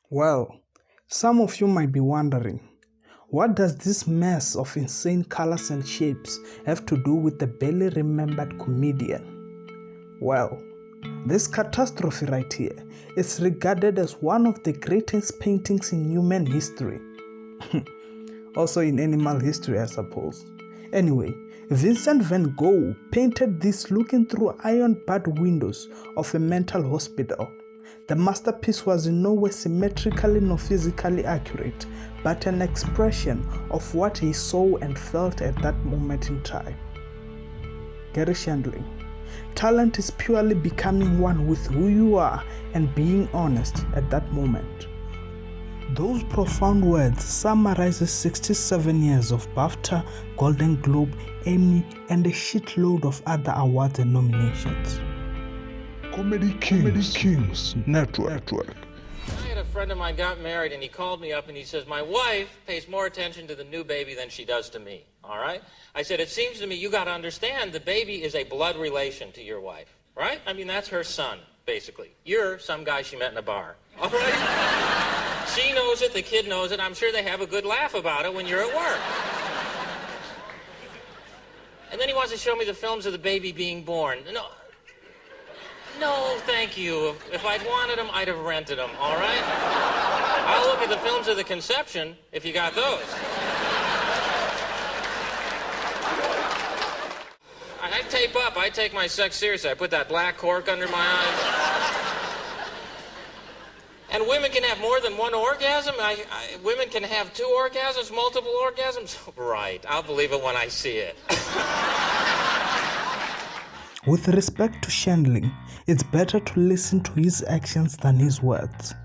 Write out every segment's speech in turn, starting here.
Well, some of you might be wondering, what does this mess of insane colors and shapes have to do with the barely remembered comedian? Well, this catastrophe right here is regarded as one of the greatest paintings in human history. Also in animal history, I suppose. Anyway, Vincent van Gogh painted this looking through iron-barred windows of a mental hospital. The masterpiece was in no way symmetrically nor physically accurate, but an expression of what he saw and felt at that moment in time. Garry Shandling. Talent is purely becoming one with who you are and being honest at that moment. Those profound words summarizes 67 years of BAFTA, Golden Globe, Emmy, and a shitload of other awards and nominations. Comedy Kings Network. I had a friend of mine got married and he called me up and he says, my wife pays more attention to the new baby than she does to me, all right? I said, it seems to me you got to understand the baby is a blood relation to your wife, right? I mean, that's her son, basically. You're some guy she met in a bar, all right? She knows it, the kid knows it. I'm sure they have a good laugh about it when you're at work. And then he wants to show me the films of the baby being born. No, thank you. If I'd wanted them, I'd have rented them, all right? I'll look at the films of the conception, if you got those. I tape up. I take my sex seriously. I put that black cork under my eyes. And women can have more than one orgasm? Women can have 2 orgasms, multiple orgasms? Right. I'll believe it when I see it. With respect to Shandling, it's better to listen to his actions than his words.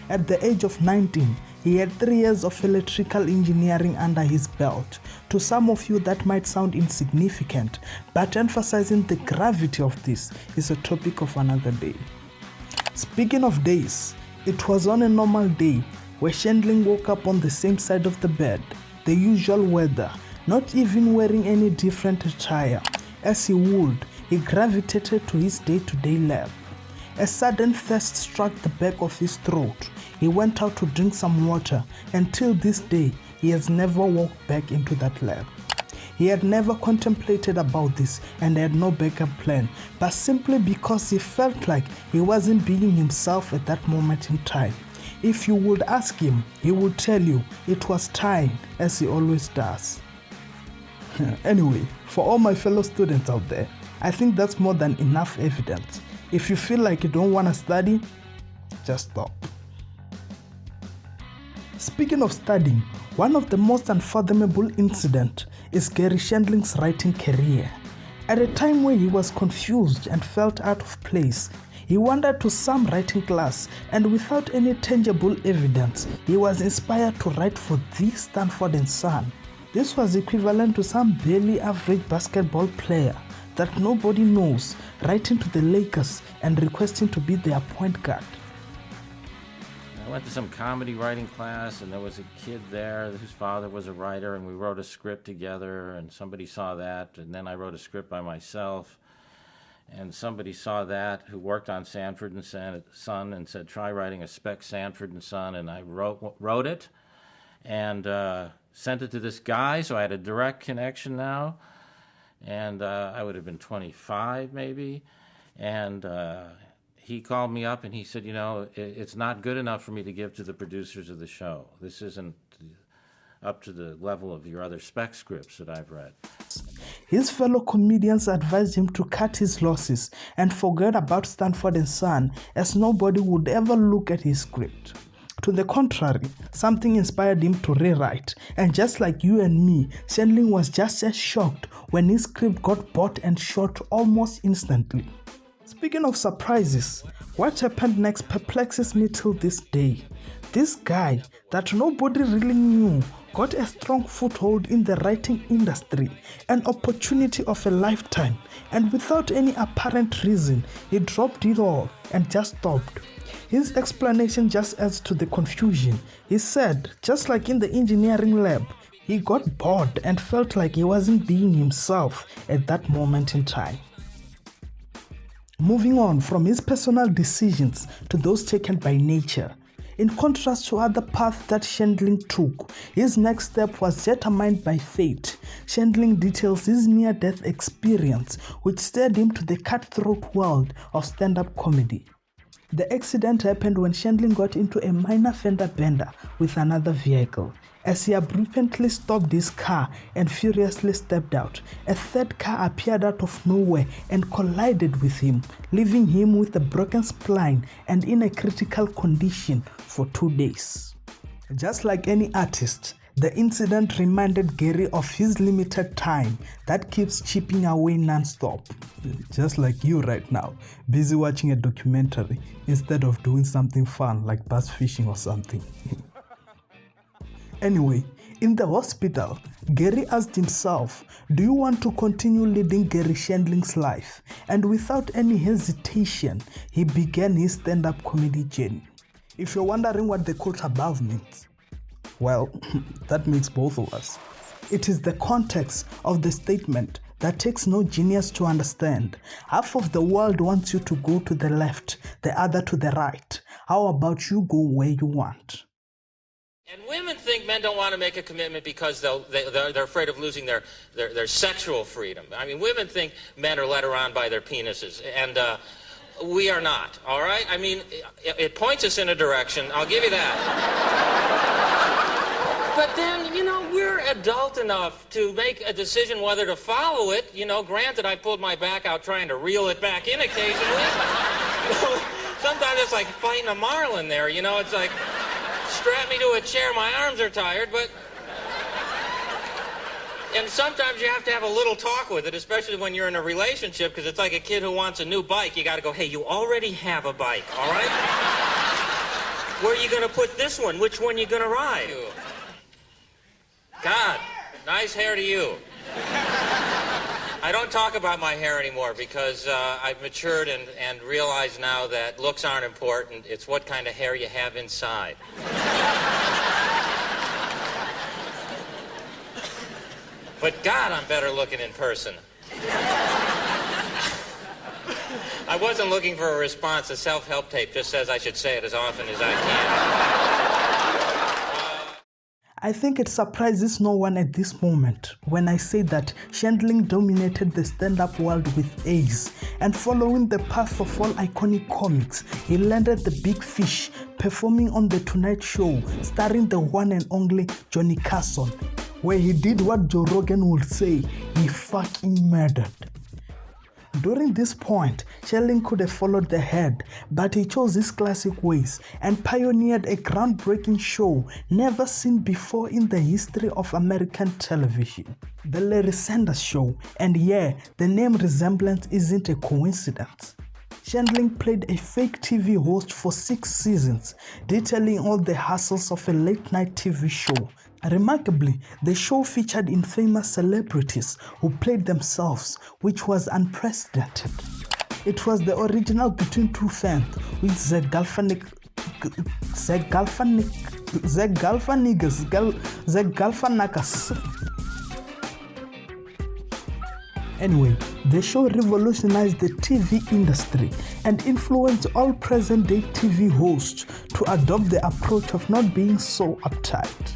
At the age of 19, he had 3 years of electrical engineering under his belt. To some of you that might sound insignificant, but emphasizing the gravity of this is a topic of another day. Speaking of days, it was on a normal day where Shandling woke up on the same side of the bed, the usual weather, not even wearing any different attire. As he would, he gravitated to his day-to-day lab. A sudden thirst struck the back of his throat. He went out to drink some water, and till this day, he has never walked back into that lab. He had never contemplated about this and had no backup plan, but simply because he felt like he wasn't being himself at that moment in time. If you would ask him, he would tell you it was time, as he always does. Anyway, for all my fellow students out there, I think that's more than enough evidence. If you feel like you don't want to study, just stop. Speaking of studying, one of the most unfathomable incidents is Garry Shandling's writing career. At a time where he was confused and felt out of place, he wandered to some writing class, and without any tangible evidence, he was inspired to write for the Stanford & Son. This was equivalent to some barely average basketball player that nobody knows writing to the Lakers and requesting to be their point guard. I went to some comedy writing class, and there was a kid there whose father was a writer, and we wrote a script together, and somebody saw that, and then I wrote a script by myself, and somebody saw that who worked on Sanford & Son and said, try writing a spec Sanford & Son, and I wrote it and sent it to this guy, so I had a direct connection now, and I would have been 25 maybe, and he called me up and he said, it's not good enough for me to give to the producers of the show. This isn't up to the level of your other spec scripts that I've read. His fellow comedians advised him to cut his losses and forget about Stanford & Son, as nobody would ever look at his script. To the contrary, something inspired him to rewrite, and just like you and me, Shandling was just as shocked when his script got bought and shot almost instantly. Speaking of surprises, what happened next perplexes me till this day. This guy that nobody really knew got a strong foothold in the writing industry, an opportunity of a lifetime, and without any apparent reason, he dropped it all and just stopped. His explanation just adds to the confusion. He said, just like in the engineering lab, he got bored and felt like he wasn't being himself at that moment in time. Moving on from his personal decisions to those taken by nature, In contrast to other paths that Shandling took, his next step was determined by fate. Shandling details his near-death experience, which steered him to the cutthroat world of stand-up comedy. The accident happened when Shandling got into a minor fender bender with another vehicle. As he abruptly stopped his car and furiously stepped out, a third car appeared out of nowhere and collided with him, leaving him with a broken spine and in a critical condition for 2 days. Just like any artist, the incident reminded Garry of his limited time that keeps chipping away non-stop. Just like you right now, busy watching a documentary instead of doing something fun like bass fishing or something. Anyway, in the hospital, Garry asked himself, do you want to continue leading Garry Shandling's life? And without any hesitation, he began his stand-up comedy journey. If you're wondering what the quote above means, well, that makes both of us. It is the context of the statement that takes no genius to understand. Half of the world wants you to go to the left, the other to the right. How about you go where you want? And women think men don't want to make a commitment because they're afraid of losing their sexual freedom. I mean, women think men are led around by their penises, and we are not, all right? I mean, it points us in a direction, I'll give you that. But then, you know, we're adult enough to make a decision whether to follow it. You know, granted, I pulled my back out trying to reel it back in occasionally. Sometimes it's like fighting a marlin there, you know, it's like, strap me to a chair, my arms are tired, but... And sometimes you have to have a little talk with it, especially when you're in a relationship, because it's like a kid who wants a new bike. You got to go, hey, you already have a bike, all right? Where are you going to put this one? Which one are you going to ride? God, nice hair to you. I don't talk about my hair anymore because I've matured and realize now that looks aren't important. It's what kind of hair you have inside. But God, I'm better looking in person. I wasn't looking for a response. The self-help tape just says I should say it as often as I can. I think it surprises no one at this moment when I say that Shandling dominated the stand-up world with ease, and following the path of all iconic comics, he landed the big fish, performing on The Tonight Show, starring the one and only Johnny Carson, where he did what Joe Rogan would say, he fucking murdered. During this point, Shandling could have followed the head, but he chose his classic ways and pioneered a groundbreaking show never seen before in the history of American television, The Larry Sanders Show, and yeah, the name resemblance isn't a coincidence. Shandling played a fake TV host for 6 seasons, detailing all the hassles of a late-night TV show. Remarkably, the show featured infamous celebrities who played themselves, which was unprecedented. It was the original Between Two Fans with Zach Galifianakis. Anyway, the show revolutionized the TV industry and influenced all present-day TV hosts to adopt the approach of not being so uptight.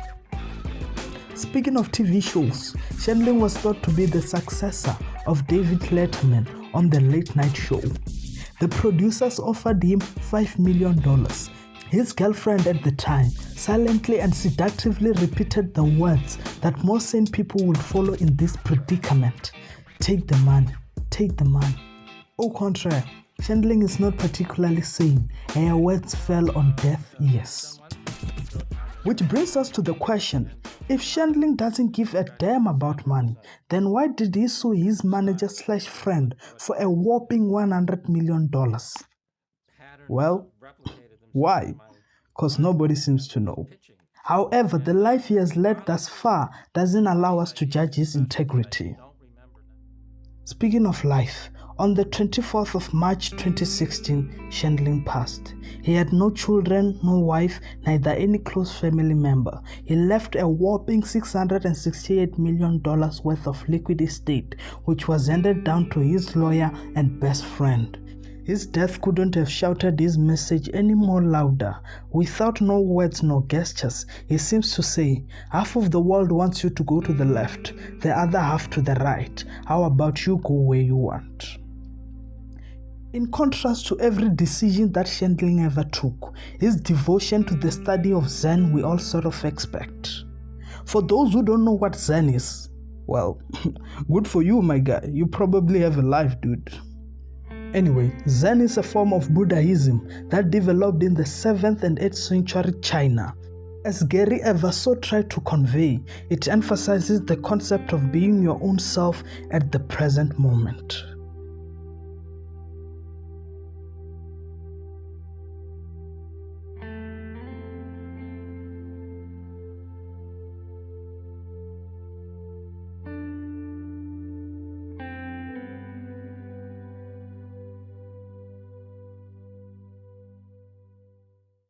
Speaking of TV shows, Shandling was thought to be the successor of David Letterman on The Late Night Show. The producers offered him $5 million. His girlfriend at the time silently and seductively repeated the words that most sane people would follow in this predicament. Take the money, take the money. Au contraire, Shandling is not particularly sane, and her words fell on deaf ears. Which brings us to the question, if Shandling doesn't give a damn about money, then why did he sue his manager/friend for a whopping $100 million? Well, why? Because nobody seems to know. However, the life he has led thus far doesn't allow us to judge his integrity. Speaking of life, on the 24th of March 2016, Shandling passed. He had no children, no wife, neither any close family member. He left a whopping $668 million worth of liquid estate, which was handed down to his lawyer and best friend. His death couldn't have shouted his message any more louder. Without no words nor gestures, he seems to say, half of the world wants you to go to the left, the other half to the right. How about you go where you want? In contrast to every decision that Shandling ever took, his devotion to the study of Zen we all sort of expect. For those who don't know what Zen is, well, good for you, my guy. You probably have a life, dude. Anyway, Zen is a form of Buddhism that developed in the 7th and 8th century China. As Garry ever so tried to convey, it emphasizes the concept of being your own self at the present moment.